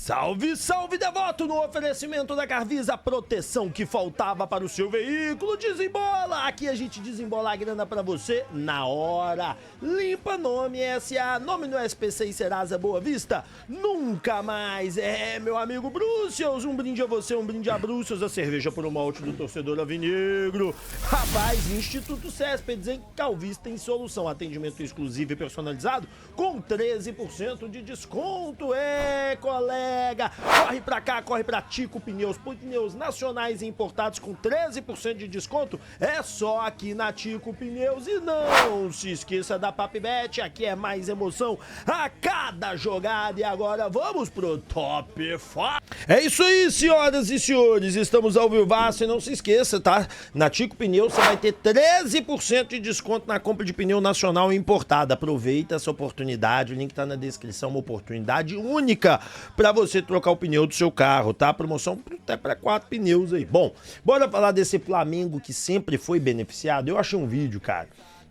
Salve, salve, devoto! No oferecimento da Carvisa, a proteção que faltava para o seu veículo. Desembola! Aqui a gente desembola a grana pra você na hora. Limpa Nome SA, nome no SPC e Serasa Boa Vista. Nunca mais! É, meu amigo Bruxelas, um brinde a você, um brinde a Bruxelas, a cerveja por um malte do torcedor avinegro. Rapaz, Instituto Céspedes, em Calvista tem solução. Atendimento exclusivo e personalizado com 13% de desconto. É, colega! Corre pra cá, corre pra Tico Pneus, pneus nacionais e importados com 13% de desconto, é só aqui na Tico Pneus. E não se esqueça da Papibet, aqui é mais emoção a cada jogada. E agora vamos pro Top 5. É isso aí, senhoras e senhores, estamos ao vivaço e não se esqueça, tá? Na Tico Pneus você vai ter 13% de desconto na compra de pneu nacional e importada. Aproveita essa oportunidade, o link tá na descrição, uma oportunidade única pra você trocar o pneu do seu carro, tá? Promoção até para 4 pneus aí. Bom, bora falar desse Flamengo que sempre foi beneficiado. Eu achei um vídeo, cara,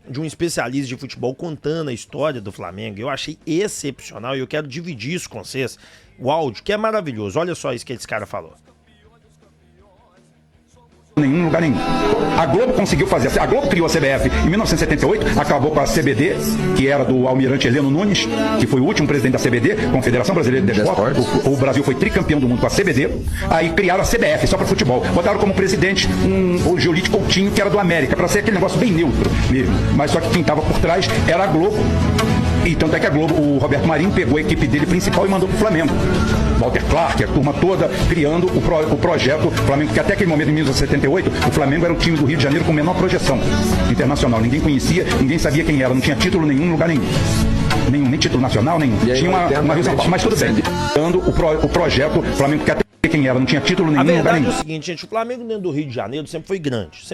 de um especialista de futebol contando a história do Flamengo. Eu achei excepcional e eu quero dividir isso com vocês. O áudio, que é maravilhoso. Olha só isso que esse cara falou. Nenhum lugar nenhum. A Globo conseguiu fazer. A Globo criou a CBF em 1978, acabou com a CBD, que era do almirante Heleno Nunes, que foi o último presidente da CBD, Confederação Brasileira de Esportes. O Brasil foi tricampeão do mundo com a CBD. Aí criaram a CBF só para futebol. Botaram como presidente o Giolito Coutinho, que era do América, para ser aquele negócio bem neutro mesmo. Mas só que quem estava por trás era a Globo. E tanto é que a Globo, o Roberto Marinho pegou a equipe dele principal e mandou pro Flamengo. Walter Clark, a turma toda, criando o projeto Flamengo, que até aquele momento, em 1978, o Flamengo era o time do Rio de Janeiro com menor projeção internacional. Ninguém conhecia, ninguém sabia quem era, não tinha título nenhum, lugar nenhum. Nem título nacional, nenhum. Tinha uma Rio São Paulo, mas tudo bem. Dando o projeto Flamengo, que até quem era, não tinha título nenhum. A verdade é o seguinte, gente, o Flamengo dentro do Rio de Janeiro sempre foi grande,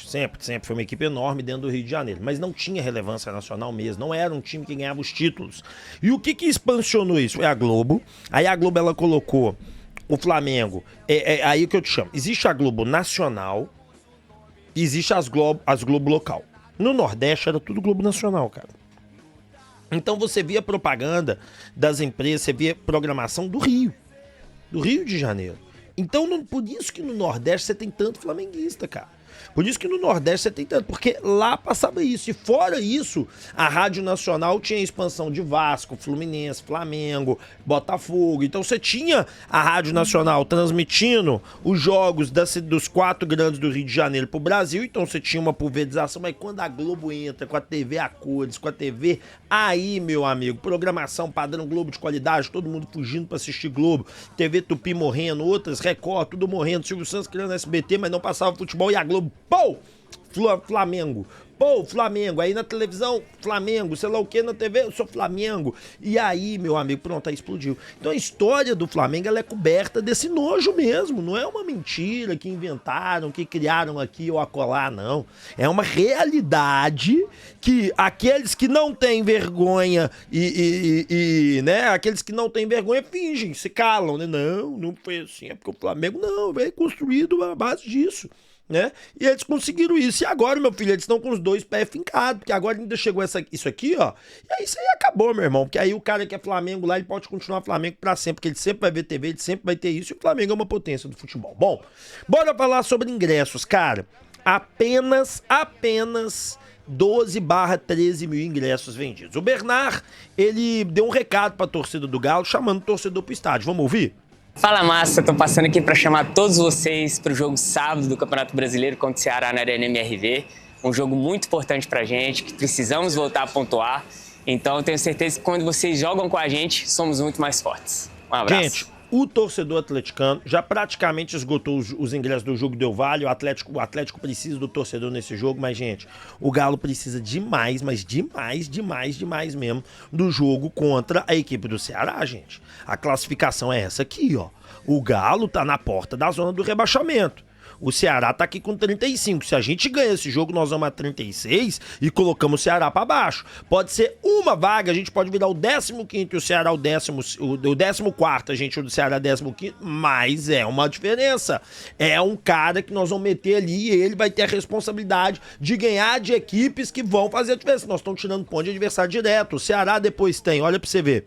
sempre foi uma equipe enorme dentro do Rio de Janeiro, mas não tinha relevância nacional mesmo, não era um time que ganhava os títulos. E o que expansionou isso? É a Globo. Aí a Globo, ela colocou o Flamengo, aí o que eu te chamo, existe a Globo nacional, existe as Globo local. No Nordeste era tudo Globo nacional, cara. Então você via propaganda das empresas, você via programação do Rio de Janeiro. Então, por isso que no Nordeste você tem tanto flamenguista, cara. Por isso que no Nordeste você tem tanto, porque lá passava isso. E fora isso, a Rádio Nacional tinha a expansão de Vasco, Fluminense, Flamengo, Botafogo. Então você tinha a Rádio Nacional transmitindo os jogos dos 4 grandes do Rio de Janeiro pro Brasil. Então você tinha uma pulverização, mas quando a Globo entra com a TV a cores, com a TV, aí, meu amigo, programação padrão Globo de qualidade, todo mundo fugindo pra assistir Globo, TV Tupi morrendo, outras, Record, tudo morrendo, Silvio Santos criando SBT, mas não passava futebol, e a Globo, pô, Flamengo. Pô, Flamengo. Aí na televisão, Flamengo. Sei lá o que na TV, eu sou Flamengo. E aí, meu amigo, pronto, aí explodiu. Então a história do Flamengo, ela é coberta desse nojo mesmo. Não é uma mentira que inventaram, que criaram aqui ou acolá, não. É uma realidade que aqueles que não têm vergonha né, aqueles que não têm vergonha fingem, se calam, né? Não foi assim, é porque o Flamengo não, veio construído à base disso. Né? E eles conseguiram isso. E agora, meu filho, eles estão com os 2 pés fincados, porque agora ainda chegou isso aqui, ó. E aí isso aí acabou, meu irmão. Porque aí o cara que é Flamengo lá, ele pode continuar Flamengo pra sempre, porque ele sempre vai ver TV, ele sempre vai ter isso. E o Flamengo é uma potência do futebol. Bom, bora falar sobre ingressos, cara. Apenas 12/13 mil ingressos vendidos. O Bernard, ele deu um recado pra torcida do Galo, chamando o torcedor pro estádio. Vamos ouvir? Fala, massa, tô passando aqui para chamar todos vocês para o jogo sábado do Campeonato Brasileiro contra o Ceará na Arena MRV. Um jogo muito importante pra gente, que precisamos voltar a pontuar. Então eu tenho certeza que quando vocês jogam com a gente, somos muito mais fortes. Um abraço. Gente, o torcedor atleticano já praticamente esgotou os ingressos do jogo Del Valle. O Atlético precisa do torcedor nesse jogo, mas, gente, o Galo precisa demais, mas demais mesmo, do jogo contra a equipe do Ceará, gente. A classificação é essa aqui, ó. O Galo tá na porta da zona do rebaixamento. O Ceará tá aqui com 35. Se a gente ganhar esse jogo, nós vamos a 36 e colocamos o Ceará pra baixo. Pode ser uma vaga, a gente pode virar o 15º e o Ceará o 14º, a gente, o Ceará 15º, mas é uma diferença. É um cara que nós vamos meter ali e ele vai ter a responsabilidade de ganhar de equipes que vão fazer a diferença. Nós estamos tirando ponto de adversário direto. O Ceará depois tem, olha pra você ver.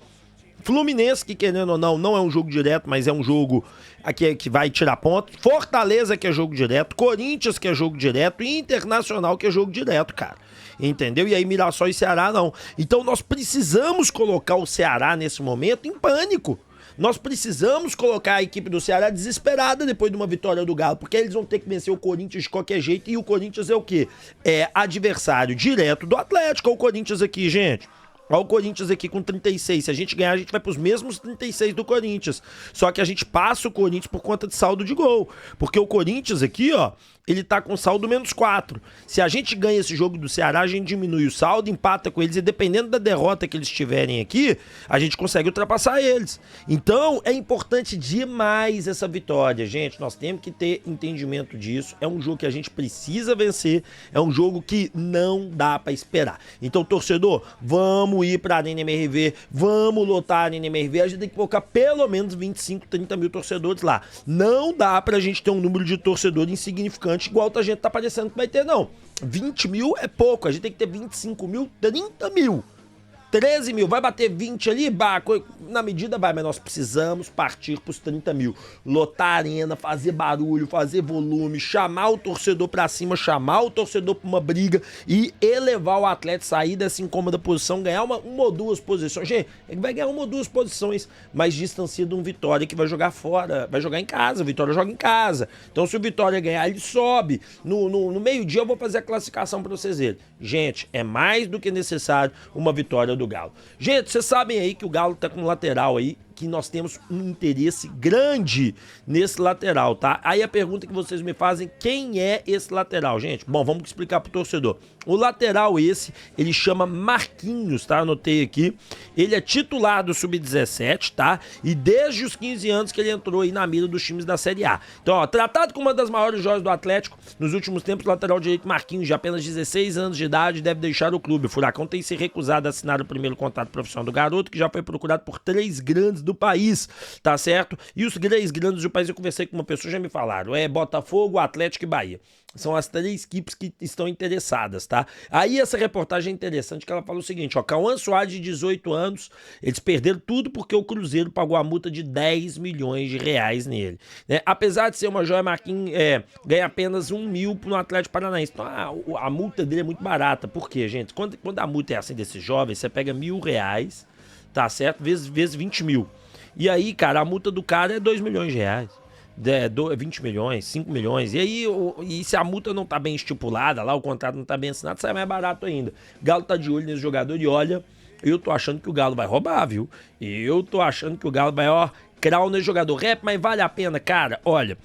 Fluminense, que querendo ou não é um jogo direto, mas é um jogo aqui que vai tirar ponto. Fortaleza, que é jogo direto. Corinthians, que é jogo direto. E Internacional, que é jogo direto, cara. Entendeu? E aí Mirassol e Ceará não. Então nós precisamos colocar o Ceará nesse momento em pânico. Nós precisamos colocar a equipe do Ceará desesperada depois de uma vitória do Galo, porque eles vão ter que vencer o Corinthians de qualquer jeito, e o Corinthians é o quê? É adversário direto do Atlético. Olha o Corinthians aqui, gente. Olha o Corinthians aqui com 36. Se a gente ganhar, a gente vai pros mesmos 36 do Corinthians. Só que a gente passa o Corinthians por conta de saldo de gol. Porque o Corinthians aqui, ó, ele tá com saldo -4. Se a gente ganha esse jogo do Ceará, a gente diminui o saldo, empata com eles, e dependendo da derrota que eles tiverem aqui, a gente consegue ultrapassar eles. Então, é importante demais essa vitória, gente. Nós temos que ter entendimento disso. É um jogo que a gente precisa vencer. É um jogo que não dá pra esperar. Então, torcedor, vamos ir pra Arena MRV, vamos lotar a Arena MRV. A gente tem que colocar pelo menos 25, 30 mil torcedores lá. Não dá pra gente ter um número de torcedores insignificante igual a gente tá parecendo que vai ter, não. 20 mil é pouco, a gente tem que ter 25 mil, 30 mil. 13 mil, vai bater 20 ali? Na medida vai, mas nós precisamos partir pros 30 mil. Lotar a arena, fazer barulho, fazer volume, chamar o torcedor pra cima, chamar o torcedor pra uma briga e elevar o atleta, sair dessa incômoda posição, ganhar uma ou duas posições. Gente, ele vai ganhar uma ou duas posições, mas distancia de um Vitória que vai jogar fora, vai jogar em casa. O Vitória joga em casa. Então, se o Vitória ganhar, ele sobe. No meio-dia eu vou fazer a classificação pra vocês verem. Gente, é mais do que necessário uma vitória do Galo. Gente, vocês sabem aí que o Galo tá com um lateral aí, que nós temos um interesse grande nesse lateral, tá? Aí a pergunta que vocês me fazem, quem é esse lateral, gente? Bom, vamos explicar pro torcedor. O lateral esse, ele chama Marquinhos, tá? Anotei aqui. Ele é titular do Sub-17, tá? E desde os 15 anos que ele entrou aí na mira dos times da Série A. Então, ó, tratado como uma das maiores joias do Atlético, nos últimos tempos, o lateral direito Marquinhos, de apenas 16 anos de idade, deve deixar o clube. O Furacão tem se recusado a assinar o primeiro contrato profissional do garoto, que já foi procurado por 3 grandes do país, tá certo? E os 3 grandes do país, eu conversei com uma pessoa, já me falaram, é Botafogo, Atlético e Bahia. São as 3 equipes que estão interessadas, tá? Aí essa reportagem é interessante, que ela fala o seguinte, ó, Cauã Soares, de 18 anos, eles perderam tudo porque o Cruzeiro pagou a multa de 10 milhões de reais nele, né? Apesar de ser uma joia, Marquinhos ganha apenas 1 mil no Atlético Paranaense. Então a multa dele é muito barata. Por quê, gente? Quando a multa é assim desses jovens, você pega R$1.000, tá certo? Vezes 20 mil. E aí, cara, a multa do cara é 2 milhões de reais. 20 milhões, 5 milhões. E aí, se a multa não tá bem estipulada lá, o contrato não tá bem assinado, sai mais barato ainda. Galo tá de olho nesse jogador e olha, eu tô achando que o Galo vai roubar, viu? Eu tô achando que o Galo vai, crau nesse jogador. Mas vale a pena, cara, olha.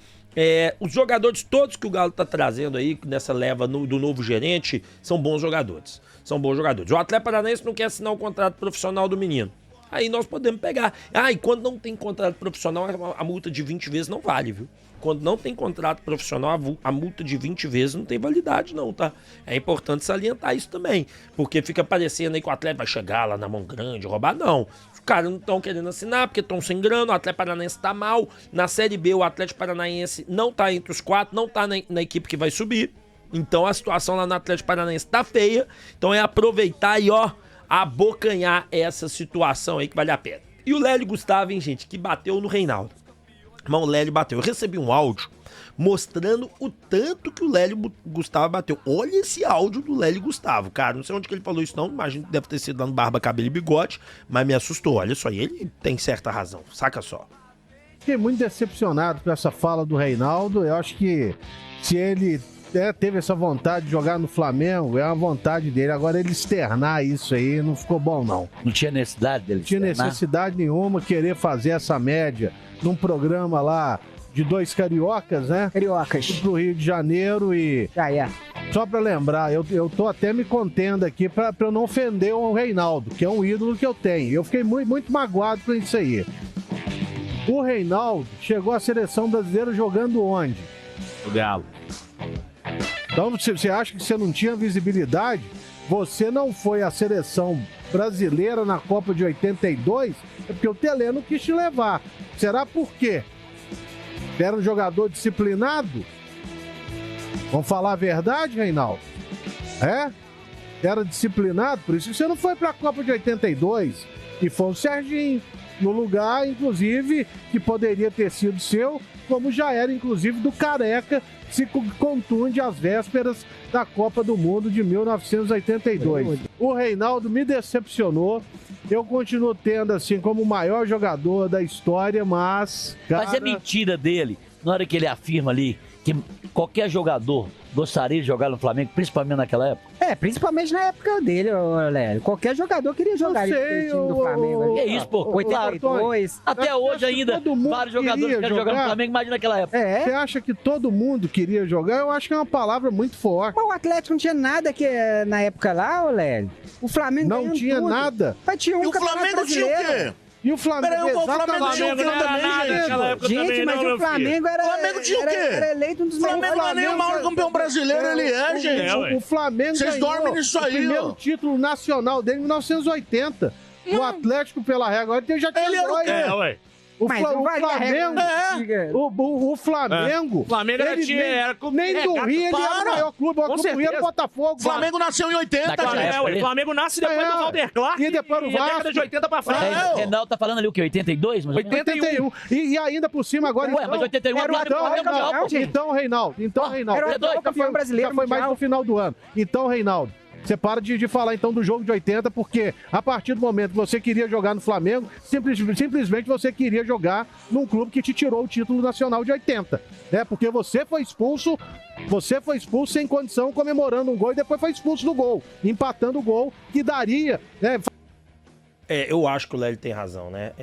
Os jogadores todos que o Galo tá trazendo aí, nessa leva do novo gerente, são bons jogadores. São bons jogadores. O Atlético Paranaense não quer assinar o contrato profissional do menino. Aí nós podemos pegar. E quando não tem contrato profissional, a multa de 20 vezes não vale, viu? Quando não tem contrato profissional, a multa de 20 vezes não tem validade não, tá? É importante salientar isso também, porque fica parecendo aí que o atleta vai chegar lá na mão grande, roubar, não. Os caras não estão querendo assinar porque estão sem grana, o Atlético Paranaense tá mal. Na Série B, o Atlético Paranaense não tá entre os 4, não tá na equipe que vai subir. Então a situação lá no Atlético Paranaense tá feia. Então é aproveitar e, abocanhar essa situação aí que vale a pena. E o Lélio Gustavo, hein, gente, que bateu no Reinaldo. Mas o Lélio bateu. Eu recebi um áudio mostrando o tanto que o Lélio Gustavo bateu. Olha esse áudio do Lélio Gustavo, cara. Não sei onde que ele falou isso não, imagino que deve ter sido lá no Barba, Cabelo e Bigode, mas me assustou. Olha só, e ele tem certa razão. Saca só. Fiquei muito decepcionado com essa fala do Reinaldo. Eu acho que se ele teve essa vontade de jogar no Flamengo, é uma vontade dele. Agora ele externar isso aí não ficou bom, não. Não tinha necessidade dele externar? Não tinha necessidade nenhuma querer fazer essa média num programa lá de 2 cariocas, né? Cariocas. Pro Rio de Janeiro e... Só pra lembrar, eu tô até me contendo aqui pra eu não ofender o Reinaldo, que é um ídolo que eu tenho. Eu fiquei muito, muito magoado com isso aí. O Reinaldo chegou à seleção brasileira jogando onde? O Galo. Então, você acha que você não tinha visibilidade? Você não foi à seleção brasileira na Copa de 82? É porque o Tele não quis te levar. Será por quê? Era um jogador disciplinado? Vamos falar a verdade, Reinaldo? Era disciplinado? Por isso que você não foi para a Copa de 82. E foi o Serginho. no lugar, inclusive, que poderia ter sido seu, como já era, inclusive, do Careca, que se contunde às vésperas da Copa do Mundo de 1982. O Reinaldo me decepcionou. Eu continuo tendo, assim, como o maior jogador da história, mas... Cara... Mas é mentira dele, na hora que ele afirma ali que qualquer jogador gostaria de jogar no Flamengo, principalmente naquela época. Principalmente na época dele, Léo. Qualquer jogador queria jogar no time do Flamengo. Que isso, pô? 82. Até hoje ainda, vários jogadores querem jogar no Flamengo, imagina naquela época. Você acha que todo mundo queria jogar? Eu acho que é uma palavra muito forte. Mas o Atlético não tinha nada que na época lá, Léo. O Flamengo não tinha tudo. nada. Mas tinha E o Flamengo tinha o quê? E o Flamengo, Peraí, o Flamengo tinha o quê também, gente? Mas o Flamengo era... O Flamengo tinha o quê? Era eleito um dos O Flamengo não é nem o maior campeão brasileiro, ele é, gente. O Flamengo Vocês ganhou dormem nisso aí, o primeiro ó. título nacional dele em 1980. O Atlético, pela regra, ele já tinha Ele era o quê? Ué. O Mas Flamengo, não valia a regra o Flamengo, O Flamengo era ele time, era nem do Rio, ele era o maior clube, o Com clube do Rio era o certeza. Botafogo. O Flamengo nasceu em 80, Naquela gente. época, O Flamengo nasce depois do Walter Clark E depois do e a década Vasco. de 80 pra frente. O Reinaldo tá falando ali o quê? 82? Mais ou menos? 81. E ainda por cima agora... Ué, mas 81 era o atual campeão, gente. Então, Reinaldo, Era o atual campeão brasileiro já foi mais mundial. no final do ano. Então, Reinaldo, você para de falar então do jogo de 80, porque a partir do momento que você queria jogar no Flamengo, simplesmente você queria jogar num clube que te tirou o título nacional de 80, né? Porque você foi expulso sem condição, comemorando um gol e depois foi expulso do gol, empatando o gol que daria, né? Eu acho que o Lélio tem razão, né?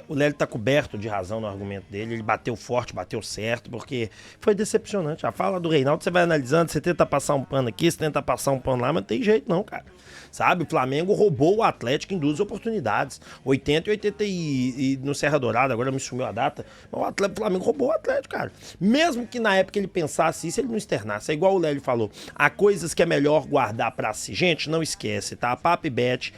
O Lélio tá coberto de razão no argumento dele. Ele bateu forte, bateu certo, porque foi decepcionante. A fala do Reinaldo, você vai analisando, você tenta passar um pano aqui, você tenta passar um pano lá, mas não tem jeito não, cara. Sabe? O Flamengo roubou o Atlético em 2 oportunidades. 80 e 80 e no Serra Dourada, agora me sumiu a data. Mas o Flamengo roubou o Atlético, cara. Mesmo que na época ele pensasse isso, ele não externasse. É igual o Lélio falou. Há coisas que é melhor guardar pra si. Gente, não esquece, tá? A PapBet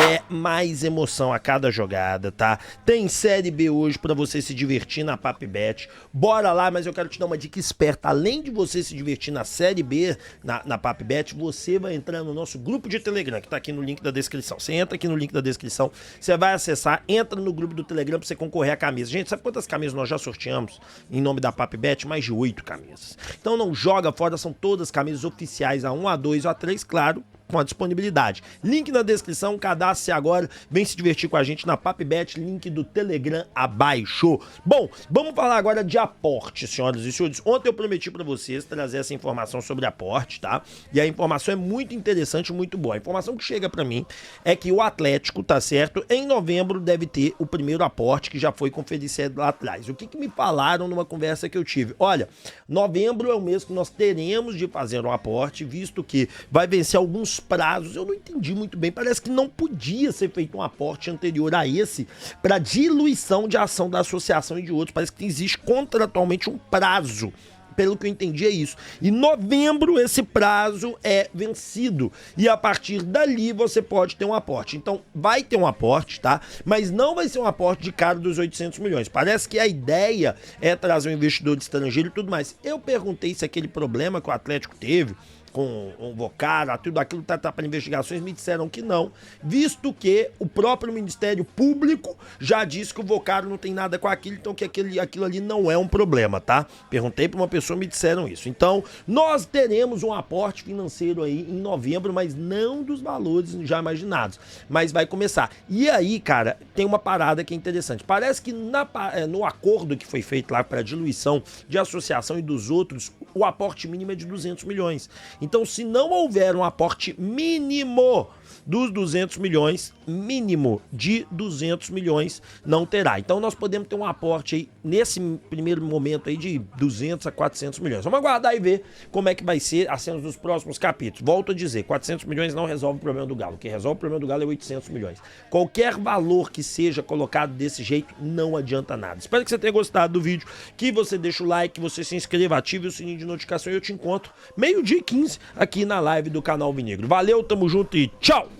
é mais emoção a cada jogada, tá? Tem Série B hoje pra você se divertir na PapBet. Bora lá, mas eu quero te dar uma dica esperta. Além de você se divertir na Série B, na PapBet, você vai entrar no nosso grupo de Telegram, que tá aqui no link da descrição. Você entra aqui no link da descrição, você vai acessar, entra no grupo do Telegram pra você concorrer a camisa. Gente, sabe quantas camisas nós já sorteamos em nome da PapBet? Mais de 8 camisas. Então não joga fora, são todas camisas oficiais, A1, A2 ou A3, claro, com a disponibilidade. Link na descrição, cadastre-se agora, vem se divertir com a gente na PapBet, link do Telegram abaixo. Bom, vamos falar agora de aporte, senhoras e senhores. Ontem eu prometi pra vocês trazer essa informação sobre aporte, tá? E a informação é muito interessante, muito boa. A informação que chega pra mim é que o Atlético, tá certo, em novembro deve ter o primeiro aporte que já foi conferido lá atrás. O que me falaram numa conversa que eu tive? Olha, novembro é o mês que nós teremos de fazer um aporte, visto que vai vencer alguns prazos. Eu não entendi muito bem, parece que não podia ser feito um aporte anterior a esse para diluição de ação da associação e de outros. Parece que existe contratualmente um prazo. Pelo que eu entendi é isso. Em novembro esse prazo é vencido e a partir dali você pode ter um aporte. Então vai ter um aporte, tá? Mas não vai ser um aporte de cara dos 800 milhões. Parece que a ideia é trazer um investidor estrangeiro e tudo mais. Eu perguntei se aquele problema que o Atlético teve com o Vocara, tudo aquilo tá para investigações, me disseram que não, visto que o próprio Ministério Público já disse que o Vocara não tem nada com aquilo, então que aquilo ali não é um problema, tá? Perguntei para uma pessoa, me disseram isso. Então, nós teremos um aporte financeiro aí em novembro, mas não dos valores já imaginados, mas vai começar. E aí, cara, tem uma parada que é interessante. Parece que no acordo que foi feito lá para diluição de associação e dos outros, o aporte mínimo é de 200 milhões. Então, se não houver um aporte mínimo dos 200 milhões, mínimo de 200 milhões, não terá. Então, nós podemos ter um aporte aí, nesse primeiro momento aí, de 200 a 400 milhões. Vamos aguardar e ver como é que vai ser as cenas dos próximos capítulos. Volto a dizer, 400 milhões não resolve o problema do Galo. O que resolve o problema do Galo é 800 milhões. Qualquer valor que seja colocado desse jeito, não adianta nada. Espero que você tenha gostado do vídeo, que você deixe o like, que você se inscreva, ative o sininho de notificação e eu te encontro 12h15 aqui na live do canal Vinegro. Valeu, tamo junto e tchau!